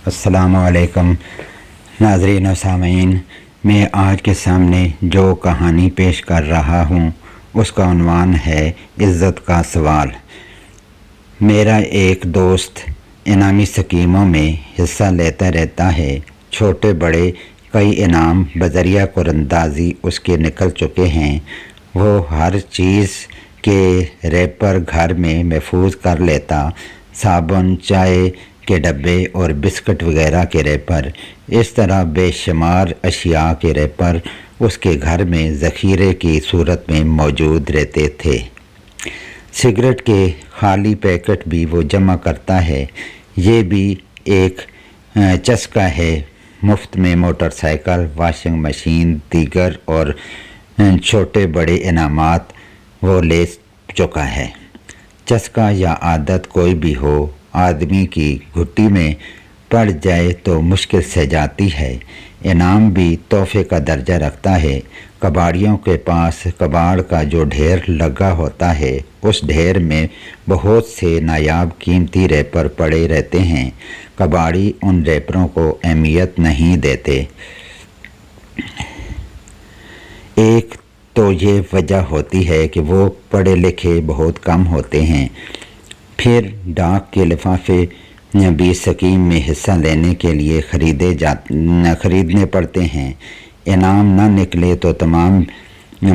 السلام علیکم ناظرین و سامعین، میں آج کے سامنے جو کہانی پیش کر رہا ہوں اس کا عنوان ہے عزت کا سوال۔ میرا ایک دوست انعامی اسکیموں میں حصہ لیتا رہتا ہے۔ چھوٹے بڑے کئی انعام بذریعہ قراندازی اس کے نکل چکے ہیں۔ وہ ہر چیز کے ریپر گھر میں محفوظ کر لیتا، صابن، چائے کے ڈبے اور بسکٹ وغیرہ کے ریپر۔ اس طرح بے شمار اشیاء کے ریپر اس کے گھر میں ذخیرے کی صورت میں موجود رہتے تھے۔ سگریٹ کے خالی پیکٹ بھی وہ جمع کرتا ہے۔ یہ بھی ایک چسکا ہے۔ مفت میں موٹر سائیکل، واشنگ مشین، دیگر اور چھوٹے بڑے انعامات وہ لے چکا ہے۔ چسکا یا عادت کوئی بھی ہو، آدمی کی گھٹی میں پڑ جائے تو مشکل سے جاتی ہے۔ انعام بھی تحفے کا درجہ رکھتا ہے۔ کباڑیوں کے پاس کباڑ کا جو ڈھیر لگا ہوتا ہے، اس ڈھیر میں بہت سے نایاب قیمتی ریپر پڑے رہتے ہیں۔ کباڑی ان ریپروں کو اہمیت نہیں دیتے۔ ایک تو یہ وجہ ہوتی ہے کہ وہ پڑھے لکھے بہت کم ہوتے ہیں۔ پھر ڈاک کے لفافے بھی اسکیم میں حصہ لینے کے لیے خریدنے پڑتے ہیں۔ انعام نہ نکلے تو تمام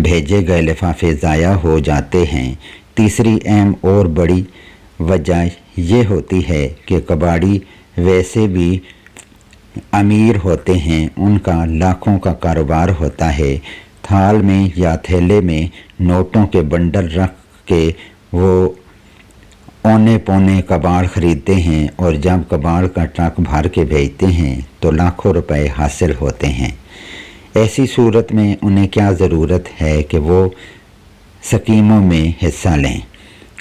بھیجے گئے لفافے ضائع ہو جاتے ہیں۔ تیسری اہم اور بڑی وجہ یہ ہوتی ہے کہ کباڑی ویسے بھی امیر ہوتے ہیں۔ ان کا لاکھوں کا کاروبار ہوتا ہے۔ تھال میں یا تھیلے میں نوٹوں کے بنڈل رکھ کے وہ اونے پونے کباڑ خریدتے ہیں، اور جب کباڑ کا ٹرک بھر کے بھیجتے ہیں تو لاکھوں روپے حاصل ہوتے ہیں۔ ایسی صورت میں انہیں کیا ضرورت ہے کہ وہ اسکیموں میں حصہ لیں؟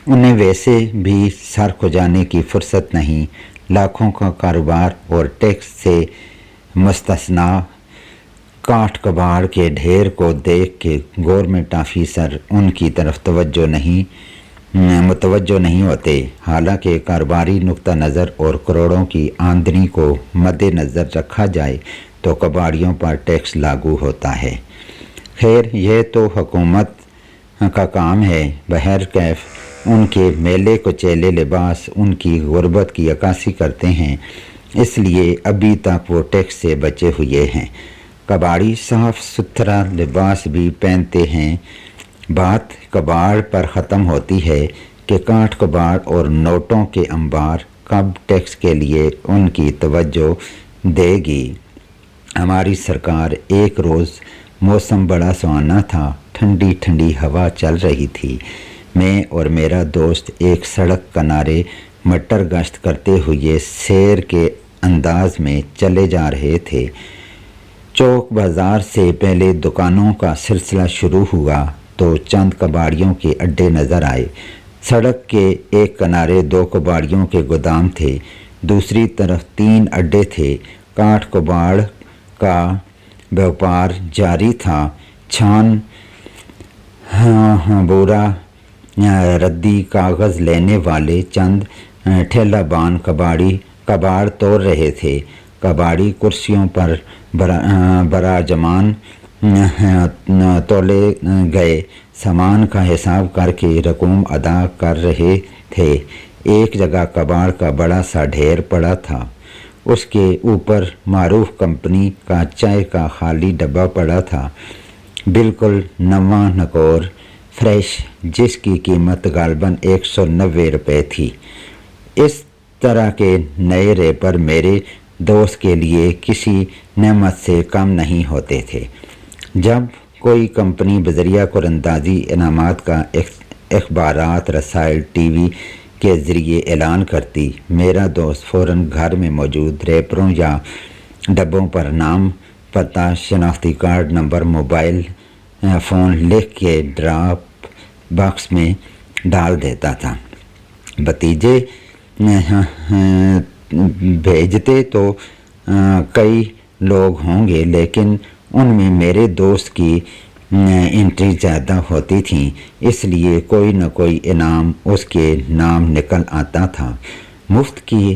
انہیں ویسے بھی سر کھجانے کی فرصت نہیں۔ لاکھوں کا کاروبار اور ٹیکس سے مستثنا کاٹھ کباڑ کے ڈھیر کو دیکھ کے گورنمنٹ آفیسر ان کی طرف متوجہ نہیں ہوتے۔ حالانکہ کاروباری نقطہ نظر اور کروڑوں کی آمدنی کو مد نظر رکھا جائے تو کباڑیوں پر ٹیکس لاگو ہوتا ہے۔ خیر، یہ تو حکومت کا کام ہے۔ بہرکیف ان کے میلے کچیلے لباس ان کی غربت کی عکاسی کرتے ہیں، اس لیے ابھی تک وہ ٹیکس سے بچے ہوئے ہیں۔ کباڑی صاف ستھرا لباس بھی پہنتے ہیں۔ بات کباڑ پر ختم ہوتی ہے کہ کاٹھ کباڑ اور نوٹوں کے انبار کب ٹیکس کے لیے ان کی توجہ دے گی۔ ہماری سرکار ایک روز موسم بڑا سہانا تھا، ٹھنڈی ٹھنڈی ہوا چل رہی تھی۔ میں اور میرا دوست ایک سڑک کنارے مٹر گشت کرتے ہوئے سیر کے انداز میں چلے جا رہے تھے۔ چوک بازار سے پہلے دکانوں کا سلسلہ شروع ہوا تو چند کباڑیوں کے اڈے نظر آئے۔ سڑک کے ایک کنارے 2 کباڑیوں کے گودام تھے، دوسری طرف 3 اڈے تھے۔ کاٹھ کباڑ کا بیوپار جاری تھا۔ چھان، بورا، ردی کاغذ لینے والے چند ٹھیلہ بان کباڑ توڑ رہے تھے۔ کباڑی کرسیوں پر براجمان تولے گئے سامان کا حساب کر کے رقوم ادا کر رہے تھے۔ ایک جگہ کباڑ کا بڑا سا ڈھیر پڑا تھا، اس کے اوپر معروف کمپنی کا چائے کا خالی ڈبہ پڑا تھا، بالکل نواں نکور فریش، جس کی قیمت غالباً 190 روپے تھی۔ اس طرح کے نئے ریپر میرے دوست کے لیے کسی نعمت سے کم نہیں ہوتے تھے۔ جب کوئی کمپنی بذریعہ قراندازی انعامات کا اخبارات، رسائل، ٹی وی کے ذریعے اعلان کرتی، میرا دوست فوراً گھر میں موجود ریپروں یا ڈبوں پر نام، پتہ، شناختی کارڈ نمبر، موبائل فون لکھ کے ڈراپ باکس میں ڈال دیتا تھا۔ بھتیجے بھیجتے تو کئی لوگ ہوں گے، لیکن ان میں میرے دوست کی انٹری زیادہ ہوتی تھی، اس لیے کوئی نہ کوئی انعام اس کے نام نکل آتا تھا۔ مفت کی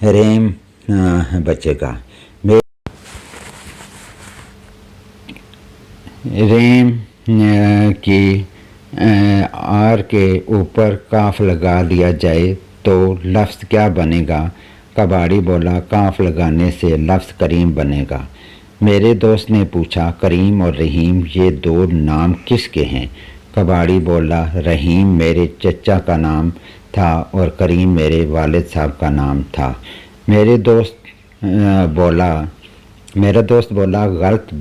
ریم بچے کا ریم کی آر کے اوپر کاف لگا دیا جائے تو لفظ کیا بنے گا؟ کباڑی بولا کاف لگانے سے لفظ کریم بنے گا۔ میرے دوست نے پوچھا کریم اور رحیم یہ دو نام کس کے ہیں؟ کباڑی بولا رحیم میرے چچا کا نام تھا اور کریم میرے والد صاحب کا نام تھا۔ میرا دوست بولا غلط،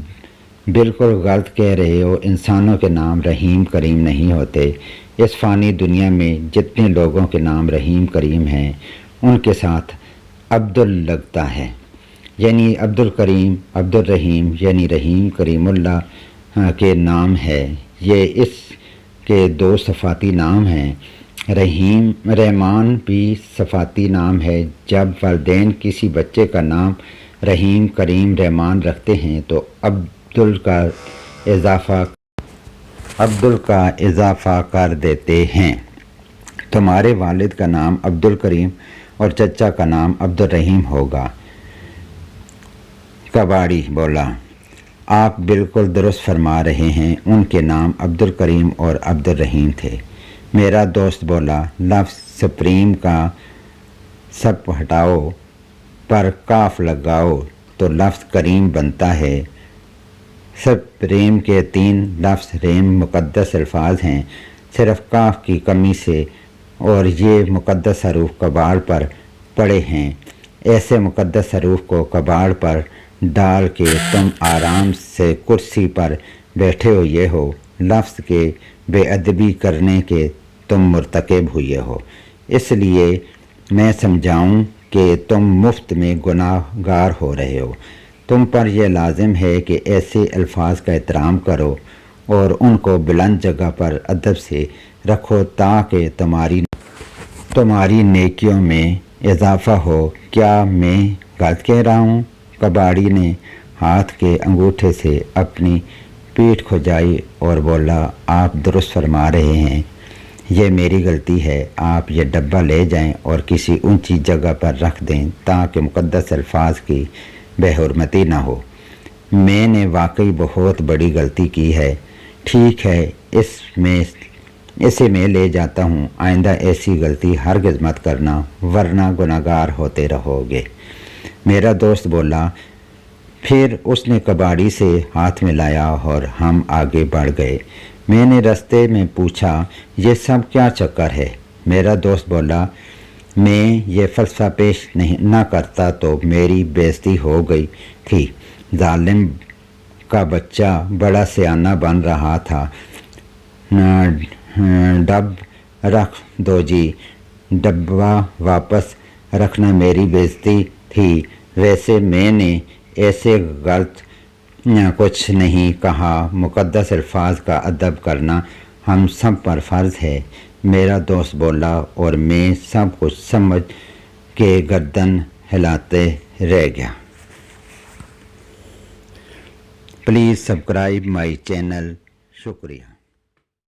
بالکل غلط کہہ رہے ہو، انسانوں کے نام رحیم کریم نہیں ہوتے۔ اس فانی دنیا میں جتنے لوگوں کے نام رحیم کریم ہیں ان کے ساتھ عبدال لگتا ہے، یعنی عبد الکریم عبد الرحیم یعنی رحیم کریم اللہ کے نام ہے۔ یہ اس کے دو صفاتی نام ہیں۔ رحمان بھی صفاتی نام ہے۔ جب والدین کسی بچے کا نام رحیم کریم رحمان رکھتے ہیں تو عبدال کا اضافہ کر دیتے ہیں۔ تمہارے والد کا نام عبد الکریم اور چچا کا نام عبد الرحیم ہوگا۔ کباڑی بولا آپ بالکل درست فرما رہے ہیں، ان کے نام عبد الکریم اور عبد الرحیم تھے۔ میرا دوست بولا لفظ سپریم کا سپ ہٹاؤ پر کاف لگاؤ تو لفظ کریم بنتا ہے۔ سپریم کے 3 لفظ ریم مقدس الفاظ ہیں، صرف کاف کی کمی سے، اور یہ مقدس حروف کباڑ پر پڑے ہیں۔ ایسے مقدس حروف کو کباڑ پر ڈال کے تم آرام سے کرسی پر بیٹھے ہوئے ہو، لفظ کے بے ادبی کرنے کے تم مرتکب ہوئے ہو۔ اس لیے میں سمجھاؤں کہ تم مفت میں گناہ گار ہو رہے ہو۔ تم پر یہ لازم ہے کہ ایسے الفاظ کا احترام کرو اور ان کو بلند جگہ پر ادب سے رکھو تاکہ تمہاری نیکیوں میں اضافہ ہو۔ کیا میں غلط کہہ رہا ہوں؟ کباڑی نے ہاتھ کے انگوٹھے سے اپنی پیٹھ کھجائی اور بولا آپ درست فرما رہے ہیں، یہ میری غلطی ہے۔ آپ یہ ڈبہ لے جائیں اور کسی اونچی جگہ پر رکھ دیں تاکہ مقدس الفاظ کی بے حرمتی نہ ہو۔ میں نے واقعی بہت بڑی غلطی کی ہے۔ ٹھیک ہے، اسے میں لے جاتا ہوں، آئندہ ایسی غلطی ہرگز مت کرنا ورنہ گناہگار ہوتے رہو گے۔ میرا دوست بولا۔ پھر اس نے کباڑی سے ہاتھ ملایا اور ہم آگے بڑھ گئے۔ میں نے رستے میں پوچھا یہ سب کیا چکر ہے؟ میرا دوست بولا میں یہ فلسفہ پیش نہ کرتا تو میری بےعزتی ہو گئی تھی۔ ظالم کا بچہ بڑا سیانہ بن رہا تھا۔ ڈب رکھ دو جی، ڈبہ واپس رکھنا میری بےعزتی تھی۔ ویسے میں نے ایسے غلط کچھ نہیں کہا، مقدس الفاظ کا ادب کرنا ہم سب پر فرض ہے۔ میرا دوست بولا اور میں سب کچھ سمجھ کے گردن ہلاتے رہ گیا۔ Please subscribe my channel. شکریہ۔